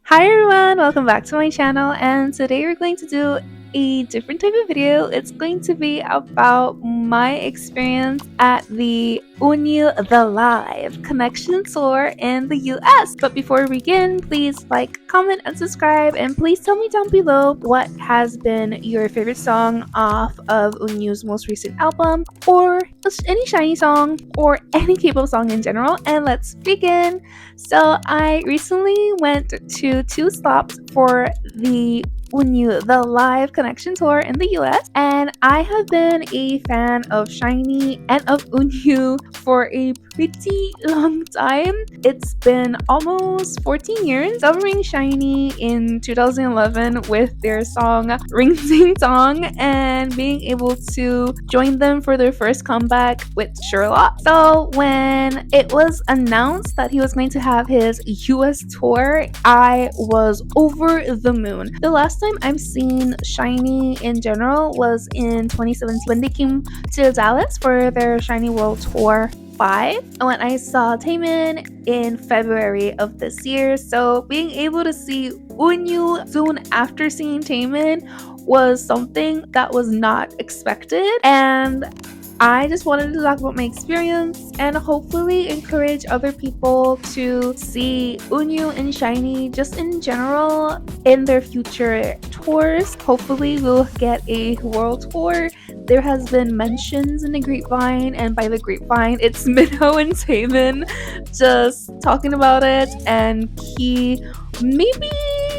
Hi everyone, welcome back to my channel, and today we're going to do a different type of video. It's going to be about my experience at the onew the Live connection tour in the US. But before we begin, please like, comment, and subscribe, and please tell me down below what has been your favorite song off of onew's most recent album, or any SHINee song, or any K-pop song in general. And let's begin. So I recently went to 2 stops for the onew the Live connection tour in the US, and I have been a fan of SHINee and of onew for a pretty long time. It's been almost 14 years, discovering SHINee in 2011 with their song Ring Ting Tong, and being able to join them for their first comeback with Sherlock. So when it was announced that he was going to have his US tour, I was over the moon. The last time I've seen SHINee in general was in 2017 when they came to Dallas for their SHINee World Tour 5, when I saw Taemin in February of this year. So being able to see onew soon after seeing Taemin was something that was not expected, and I just wanted to talk about my experience and hopefully encourage other people to see onew and SHINee just in general in their future tours. Hopefully we'll get a world tour. There has been mentions in the grapevine, and by the grapevine it's Minho and Taemin just talking about it, and Key maybe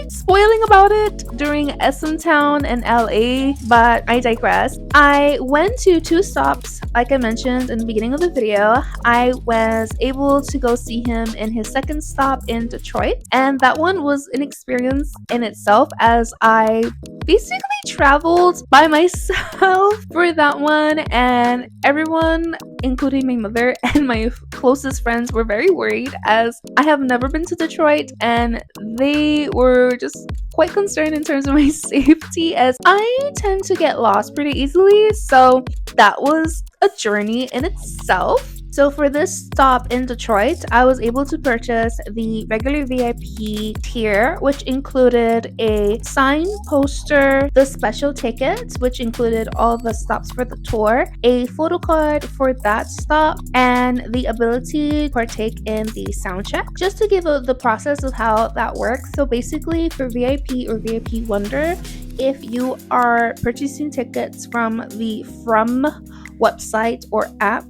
spoiling about it during SM Town and LA, but I digress. I went to 2 stops, like I mentioned in the beginning of the video. I was able to go see him in his second stop in Detroit, and that one was an experience in itself, as I basically traveled by myself for that one, and everyone, including my mother and my closest friends, were very worried, as I have never been to Detroit, and they were just quite concerned in terms of my safety, as I tend to get lost pretty easily. So that was a journey in itself. So for this stop in Detroit, I was able to purchase the regular VIP tier, which included a sign poster, the special tickets, which included all the stops for the tour, a photo card for that stop, and the ability to partake in the sound check. Just to give the process of how that works. So basically for VIP or VIP Wonder, if you are purchasing tickets from the website or app,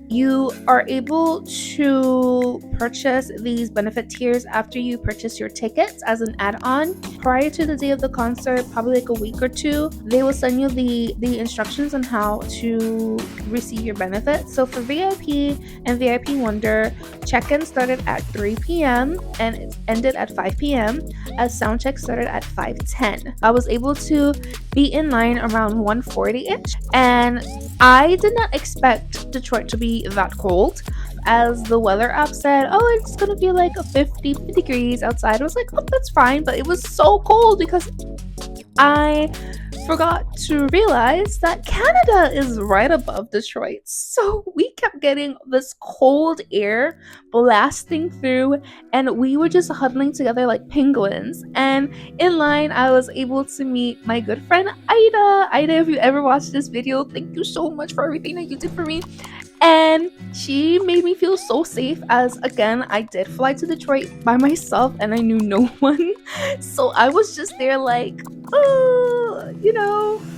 you are able to purchase these benefit tiers after you purchase your tickets as an add-on. Prior to the day of the concert, probably like a week or two, they will send you the instructions on how to receive your benefits. So for VIP and VIP Wonder, check-in started at 3 p.m. and it ended at 5 p.m. as soundcheck started at 5:10. I was able to be in line around 1:40-ish, and I did not expect Detroit to be that cold, as the weather app said, oh, it's gonna be like 50 degrees outside. I was like, oh, that's fine, but it was so cold because I forgot to realize that Canada is right above Detroit. So we kept getting this cold air blasting through, and we were just huddling together like penguins. And in line, I was able to meet my good friend Ida. Ida, if you ever watched this video, thank you so much for everything that you did for me. And she made me feel so safe, as again, I did fly to Detroit by myself and I knew no one. So I was just there like, oh,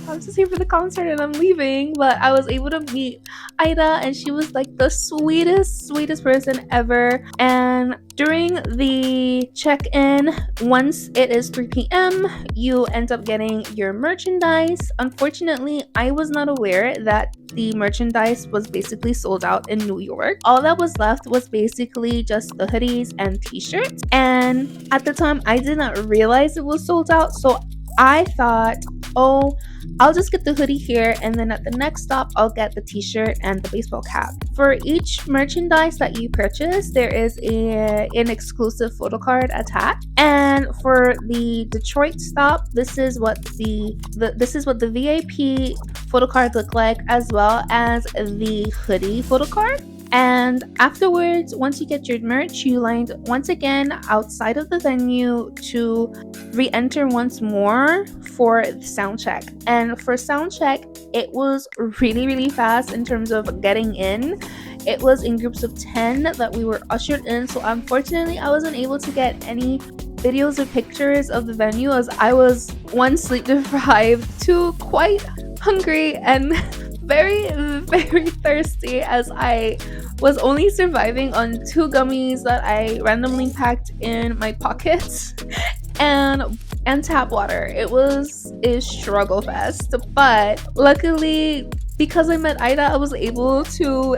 I'm just here for the concert and I'm leaving. But I was able to meet Ida, and she was like the sweetest person ever. And during the check-in, once it is 3 p.m., you end up getting your merchandise. Unfortunately, I was not aware that the merchandise was basically sold out in New York. All that was left was basically just the hoodies and t-shirts, and at the time I did not realize it was sold out, so I thought, oh, I'll just get the hoodie here, and then at the next stop I'll get the t-shirt and the baseball cap. For each merchandise that you purchase, there is an exclusive photo card attached, and for the Detroit stop, this is what the VIP photo card looked like, as well as the hoodie photo card. And afterwards, once you get your merch, you lined once again outside of the venue to re-enter once more for the sound check. And for sound check, it was really fast in terms of getting in. It was in groups of 10 that we were ushered in, so unfortunately I wasn't able to get any videos or pictures of the venue, as I was, one, sleep deprived, two, quite hungry, and very thirsty, as I was only surviving on 2 gummies that I randomly packed in my pockets and tap water. It was a struggle fest, but luckily, because I met Ida, I was able to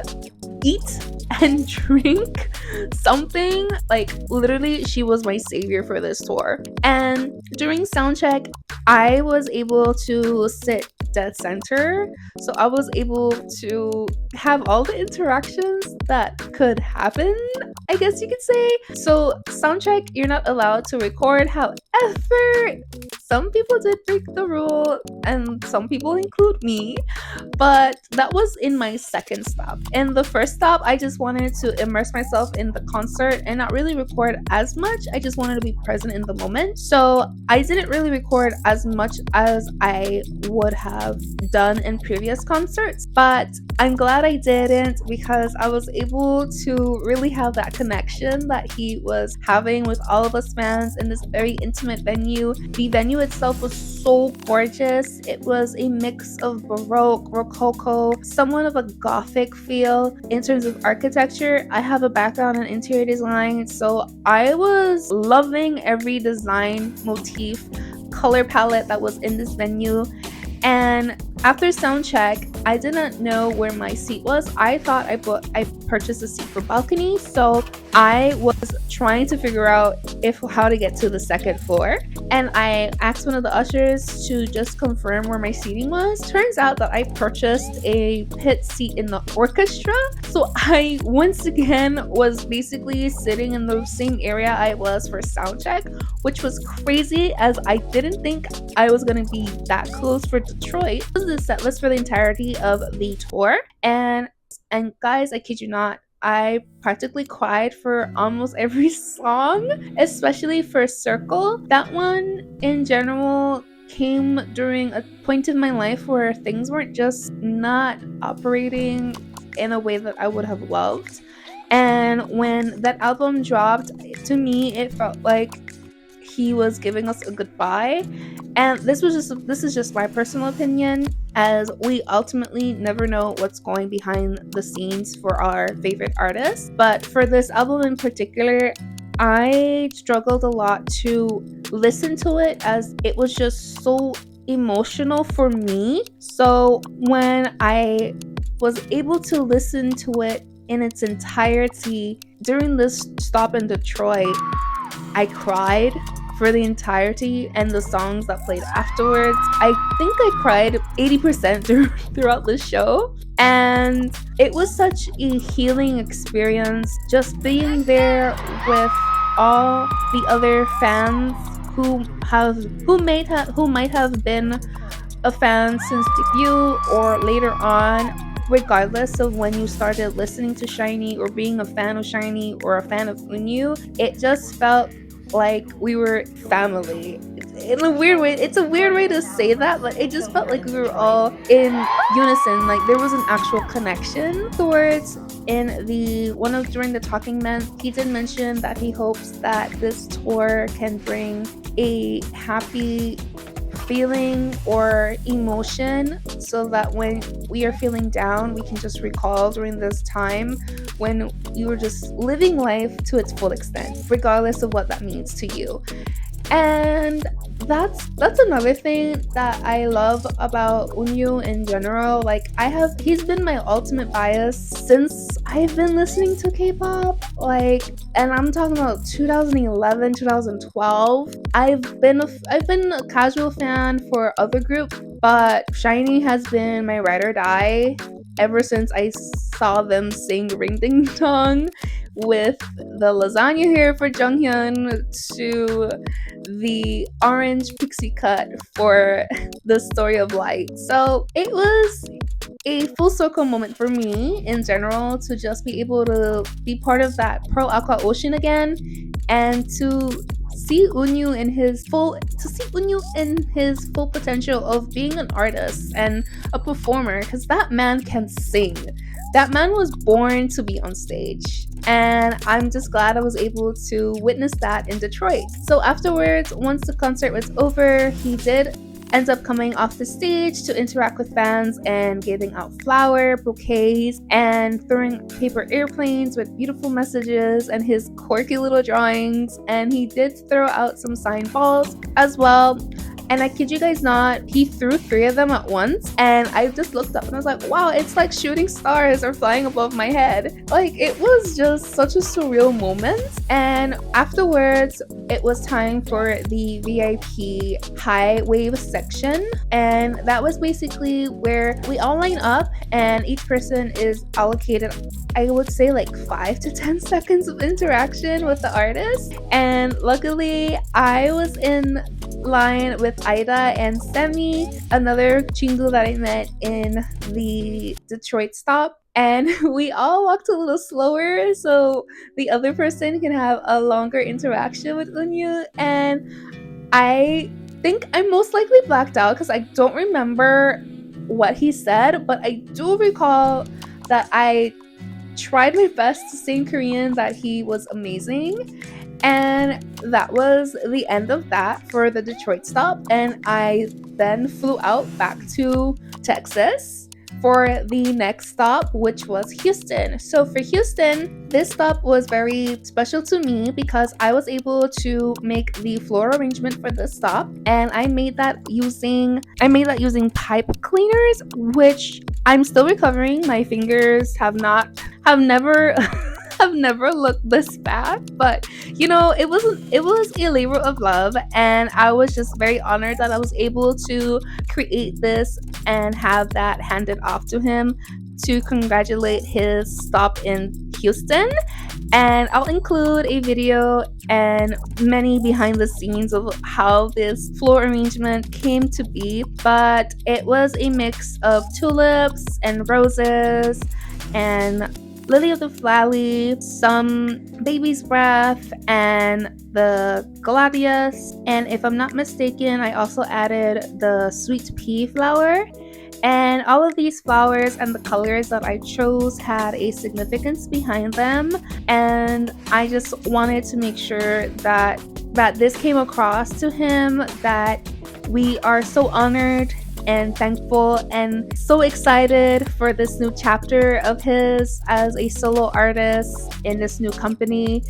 eat and drink something. Like, literally, she was my savior for this tour. And during soundcheck, I was able to sit dead center, so I was able to have all the interactions that could happen, I guess you could say. So soundcheck, you're not allowed to record. However, some people did break the rule, and some people include me, but that was in my second stop. In the first stop, I just wanted to immerse myself in the concert and not really record as much. I just wanted to be present in the moment. So I didn't really record as much as I would have done in previous concerts, but I'm glad I didn't, because I was able to really have that connection that he was having with all of us fans in this very intimate venue. The venue itself was so gorgeous. It was a mix of Baroque, Rococo, somewhat of a Gothic feel in terms of architecture. I have a background in interior design, so I was loving every design, motif, color palette that was in this venue. And after sound check, I didn't know where my seat was. I thought I purchased a seat for balcony, so I was trying to figure out how to get to the second floor. And I asked one of the ushers to just confirm where my seating was. Turns out that I purchased a pit seat in the orchestra, so I once again was basically sitting in the same area I was for sound check, which was crazy, as I didn't think I was gonna be that close for Detroit. This is the set list for the entirety of the tour, and guys, I kid you not, I practically cried for almost every song, especially for Circle. That one in general came during a point in my life where things weren't just not operating in a way that I would have loved. And when that album dropped, to me it felt like he was giving us a goodbye. And this is just my personal opinion, as we ultimately never know what's going behind the scenes for our favorite artists. But for this album in particular, I struggled a lot to listen to it, as it was just so emotional for me. So when I was able to listen to it in its entirety during this stop in Detroit, I cried for the entirety, and the songs that played afterwards, I think I cried 80% throughout the show. And it was such a healing experience, just being there with all the other fans who might have been a fan since debut or later on, regardless of when you started listening to SHINee or being a fan of SHINee or a fan of onew. It just felt like we were family in a weird way. It's a weird way to say that, but it just felt like we were all in unison. Like, there was an actual connection. Towards during the Talking Men, he did mention that he hopes that this tour can bring a happy feeling or emotion, so that when we are feeling down, we can just recall during this time when you were just living life to its full extent, regardless of what that means to you. And that's another thing that I love about onew in general. Like, he's been my ultimate bias since I've been listening to K-pop. Like, and I'm talking about 2011, 2012. I've been a casual fan for other groups, but SHINee has been my ride or die ever since I saw them sing Ring Ding Dong with the lasagna here for Jonghyun to the orange pixie cut for the story of light. So it was a full circle moment for me in general to just be able to be part of that Pearl Aqua Ocean again, and to see Unyu in his full potential of being an artist and a performer, because that man can sing. That man was born to be on stage, and I'm just glad I was able to witness that in Detroit. So afterwards, once the concert was over, he did ends up coming off the stage to interact with fans and giving out flower bouquets and throwing paper airplanes with beautiful messages and his quirky little drawings. And he did throw out some signed balls as well. And I kid you guys not, he threw 3 of them at once, and I just looked up and I was like, wow, it's like shooting stars are flying above my head. Like, it was just such a surreal moment. And afterwards, it was time for the VIP high wave section, and that was basically where we all line up and each person is allocated, I would say, like 5 to 10 seconds of interaction with the artist. And luckily, I was in line with Ida and Semi, another Chingu that I met in the Detroit stop. And we all walked a little slower so the other person can have a longer interaction with Unyu. And I think I most likely blacked out because I don't remember what he said, but I do recall that I tried my best to sing Korean, that he was amazing. And that was the end of that for the Detroit stop. And I then flew out back to Texas for the next stop, which was Houston. So for Houston, this stop was very special to me because I was able to make the floor arrangement for this stop, and I made that using pipe cleaners, which I'm still recovering. My fingers have never have never looked this bad, but you know, it was a labor of love, and I was just very honored that I was able to create this and have that handed off to him to congratulate his stop in Houston. And I'll include a video and many behind the scenes of how this floor arrangement came to be, but it was a mix of tulips and roses and lily of the valley, some baby's breath, and the gladius. And if I'm not mistaken, I also added the sweet pea flower. And all of these flowers and the colors that I chose had a significance behind them, and I just wanted to make sure that this came across to him, that we are so honored and thankful and so excited for this new chapter of his as a solo artist in this new company,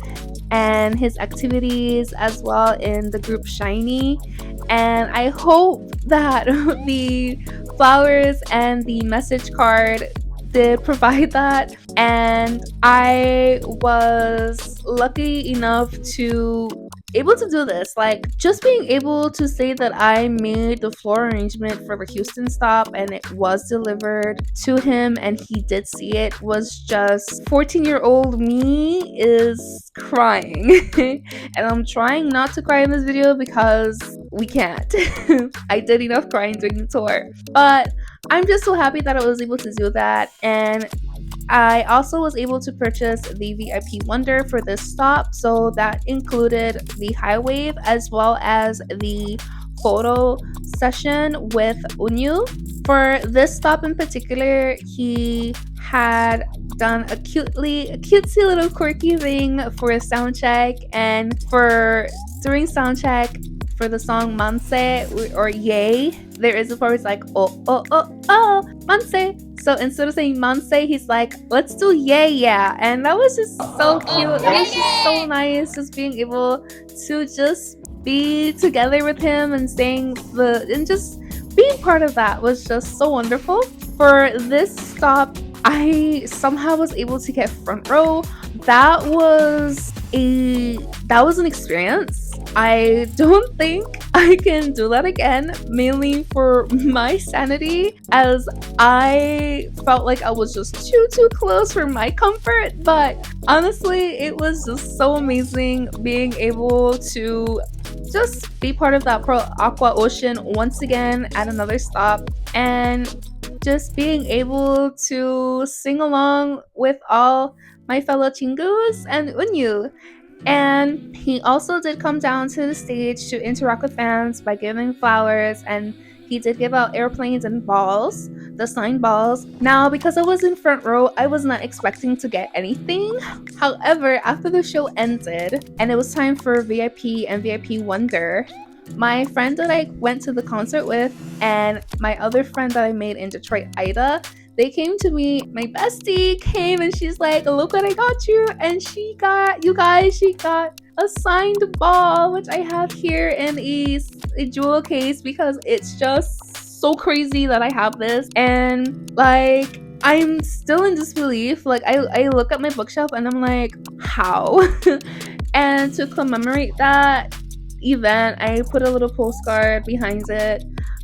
and his activities as well in the group SHINee. And I hope that the flowers and the message card did provide that. And I was lucky enough to able to do this, like just being able to say that I made the floor arrangement for the Houston stop and it was delivered to him and he did see it, was just 14-year-old me is crying. And I'm trying not to cry in this video because we can't. I did enough crying during the tour, but I'm just so happy that I was able to do that. And I also was able to purchase the VIP Wonder for this stop, so that included the high wave as well as the photo session with Onew. For this stop in particular, he had done a cutesy little quirky thing for a sound check, and during sound check for the song Manse or Yay, there is a part where it's like oh Manse. So instead of saying Manse, he's like, let's do yeah. And that was just so cute. It was just so nice just being able to just be together with him and just being part of that was just so wonderful. For this stop, I somehow was able to get front row. That was an experience. I don't think I can do that again, mainly for my sanity, as I felt like I was just too close for my comfort. But honestly, it was just so amazing being able to just be part of that Pro Aqua Ocean once again at another stop, and just being able to sing along with all my fellow Chingus and Unyu. And he also did come down to the stage to interact with fans by giving flowers, and he did give out airplanes and balls, the signed balls. Now, because I was in front row, I was not expecting to get anything. However, after the show ended and it was time for VIP and VIP Wonder, my friend that I went to the concert with and my other friend that I made in Detroit, Ida, they came to me. My bestie came and she's like, "Look what I got you!" And she got, you guys, she got a signed ball, which I have here in a jewel case because it's just so crazy that I have this. And like, I'm still in disbelief. Like, I look at my bookshelf and I'm like, how? And to commemorate that event, I put a little postcard behind it.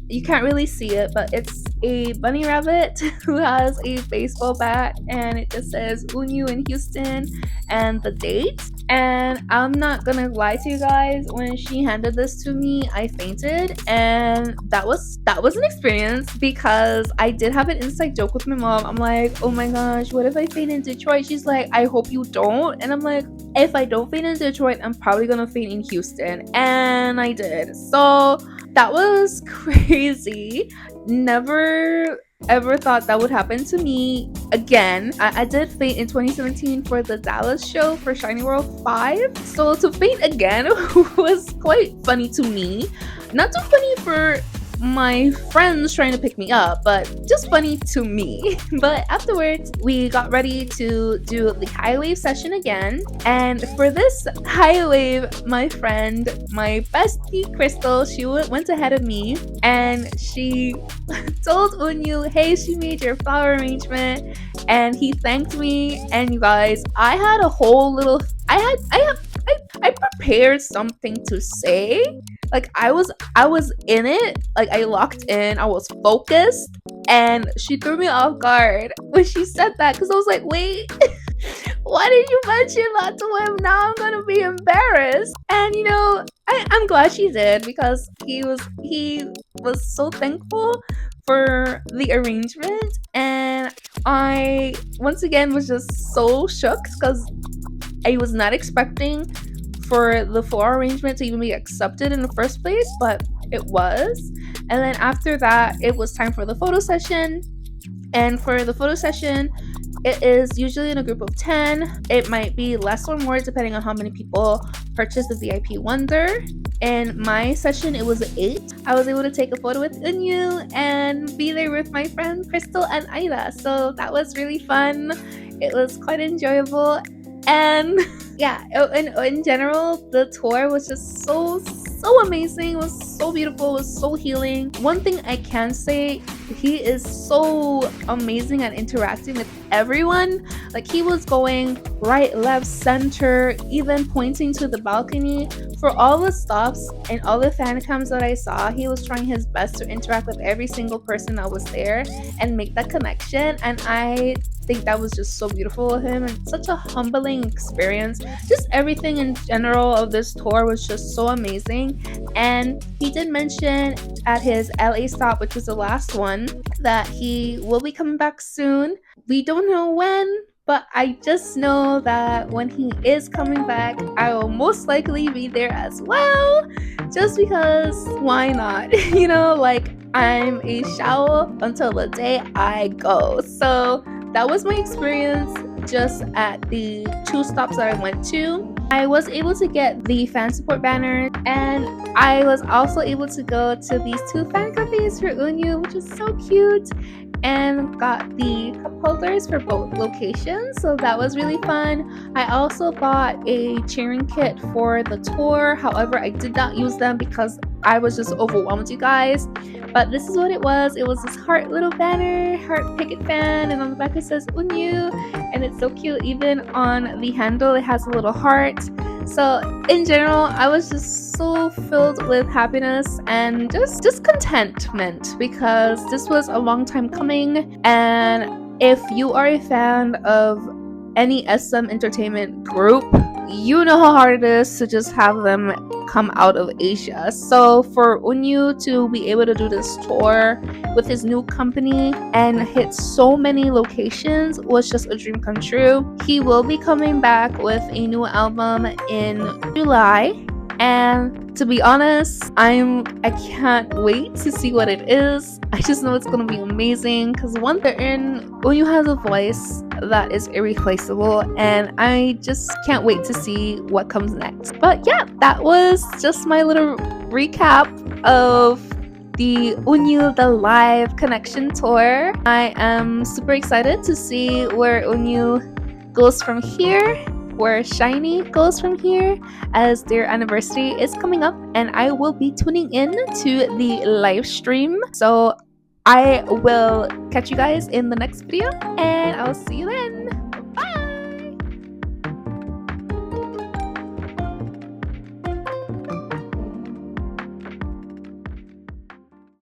You can't really see it, but it's a bunny rabbit who has a baseball bat, and it just says Unyu in Houston and the date. And I'm not gonna lie to you guys, when she handed this to me, I fainted, and that was an experience because I did have an inside joke with my mom. I'm like, oh my gosh, what if I faint in Detroit? She's like, I hope you don't. And I'm like, if I don't faint in Detroit, I'm probably gonna faint in Houston. And I did. So that was crazy. Never ever thought that would happen to me again. I did faint in 2017 for the Dallas show for SHINee World 5. So to faint again was quite funny to me. Not too funny for my friends trying to pick me up, but just funny to me. But afterwards, we got ready to do the high wave session again. And for this high wave, my friend, my bestie Crystal, she went ahead of me and she told Unyu, hey, she made your flower arrangement, and he thanked me. And you guys, I had a whole little, I prepared something to say. Like I was in it, like I locked in, I was focused, and she threw me off guard when she said that, because I was like, wait, why did you mention that to him? Now I'm gonna be embarrassed. And you know, I'm glad she did, because he was so thankful for the arrangement, and I once again was just so shook because I was not expecting for the floor arrangement to even be accepted in the first place, but it was. And then after that, it was time for the photo session. And for the photo session, it is usually in a group of 10. It might be less or more depending on how many people purchase the VIP Wonder. In my session, it was 8. I was able to take a photo with Unyu and be there with my friends Crystal and Ida. So that was really fun. It was quite enjoyable. And yeah, in general, the tour was just so amazing. It was so beautiful. It was so healing. One thing I can say, he is so amazing at interacting with everyone. Like, he was going right, left, center, even pointing to the balcony. For all the stops and all the fan cams that I saw, he was trying his best to interact with every single person that was there and make that connection. And I think that was just so beautiful of him, and such a humbling experience. Just everything in general of this tour was just so amazing. And he did mention at his LA stop, which was the last one, that he will be coming back soon. We don't know when, but I just know that when he is coming back, I will most likely be there as well, just because why not? You know, like, I'm a Shao until the day I go. So that was my experience just at the 2 stops that I went to. I was able to get the fan support banner, and I was also able to go to these 2 fan cafes for Unyu, which is so cute, and got the cup holders for both locations, so that was really fun. I also bought a cheering kit for the tour. However, I did not use them because I was just overwhelmed, you guys. But this is what it was. It was this heart little banner, heart picket fan, and on the back it says Unyu, and it's so cute. Even on the handle, it has a little heart. So in general, I was just so filled with happiness and just contentment because this was a long time coming. And if you are a fan of any SM entertainment group, you know how hard it is to just have them come out of Asia. So for onew to be able to do this tour with his new company and hit so many locations was just a dream come true. He will be coming back with a new album in July, and to be honest, I can't wait to see what it is. I just know it's gonna be amazing because one they're in onew has a voice that is irreplaceable, and I just can't wait to see what comes next. But yeah, that was just my little recap of the onew the Live Connection Tour. I am super excited to see where onew goes from here, where SHINee goes from here, as their anniversary is coming up, and I will be tuning in to the live stream. So I will catch you guys in the next video, and I'll see you then.